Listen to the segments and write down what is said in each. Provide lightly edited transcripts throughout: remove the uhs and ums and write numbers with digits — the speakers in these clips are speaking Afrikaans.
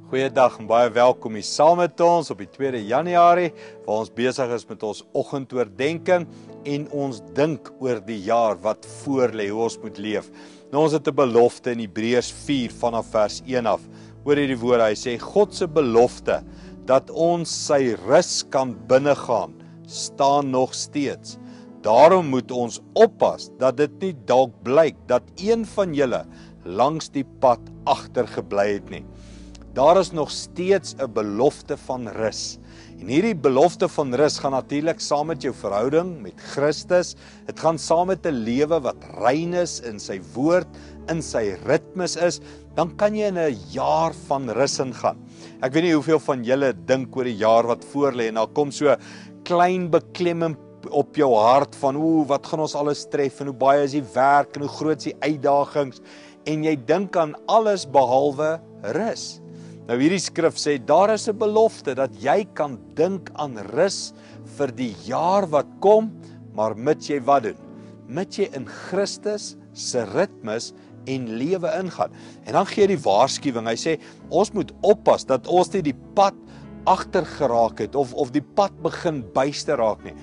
Goeiedag en baie welkom hier saam met ons op die 2 Januarie, waar ons besig is met ons oggendoordenkings en ons dink oor die jaar wat voor lê, hoe ons moet leef. Nou ons het 'n belofte in Hebreërs 4 vanaf vers 1 af. Hoor hierdie woorde, hy sê God se belofte dat ons sy rus kan binnegaan, staan nog steeds. Daarom moet ons oppas dat dit nie dalk blyk dat een van julle langs die pad agtergebly het nie. Daar is nog steeds 'n belofte van rus. En hierdie belofte van rus gaan natuurlik saam met jou verhouding met Christus. Dit gaan saam met 'n lewe wat rein is in sy woord, in sy ritmes is. Dan kan jy in 'n jaar van rus ingaan. Ek weet nie hoeveel van julle dink oor die jaar wat voor lê en daar kom so klein beklemming op jou hart van wat gaan ons alles tref en hoe baie is die werk en hoe groot is die uitdagings en jy dink aan alles behalwe rus. Nou hierdie skrif sê, daar is 'n belofte dat jy kan dink aan rus vir die jaar wat kom, maar mits jy wat doen? Mits jy in Christus se ritmes en lewe ingaan. En dan gee die waarskuwing, hy sê, ons moet oppas dat ons nie die pad agter geraak het, of die pad begin byster raak nie.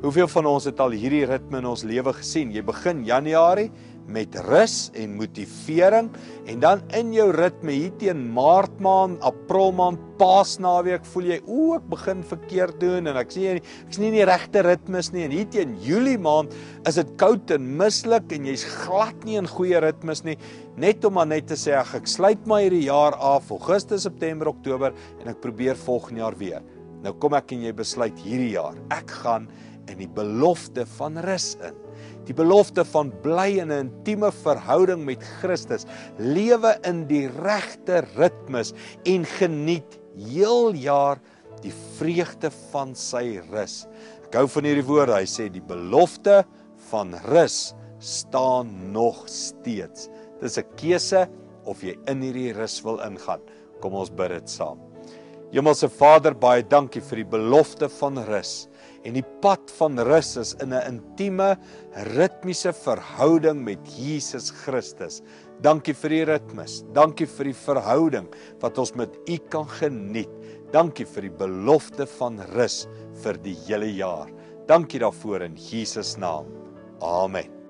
Hoeveel van ons het al hierdie ritme in ons lewe gesien? Jy begin Januarie met rus en motivering en dan in jou ritme hier teen Maart maand, April maand, Paasnaweek voel jy ek begin verkeerd doen en ek is nie in die regte ritmes nie en hier teen Julie maand is dit koud en mislik en jy's glad nie in goeie ritmes nie, net om maar net te sê ek sluit maar hierdie jaar af, Augustus, September, Oktober en ek probeer volgende jaar weer. Nou kom ek en jy besluit hierdie jaar, ek gaan in die belofte van rus in. Die belofte van bly in 'n intieme verhouding met Christus, lewe in die regte ritmes en geniet heel jaar die vreugde van sy rus. Ek hou van hierdie woorde, hy sê die belofte van rus staan nog steeds. Dis 'n keuse of jy in hierdie rus wil ingaan. Kom ons bid dit saam. Hemelse Vader, baie dankie vir die belofte van rus. En die pad van rus is in 'n intieme, ritmiese verhouding met Jesus Christus. Dankie vir die ritmes, dankie vir die verhouding wat ons met U kan geniet. Dankie vir die belofte van rus vir die hele jaar. Dankie daarvoor in Jesus naam. Amen.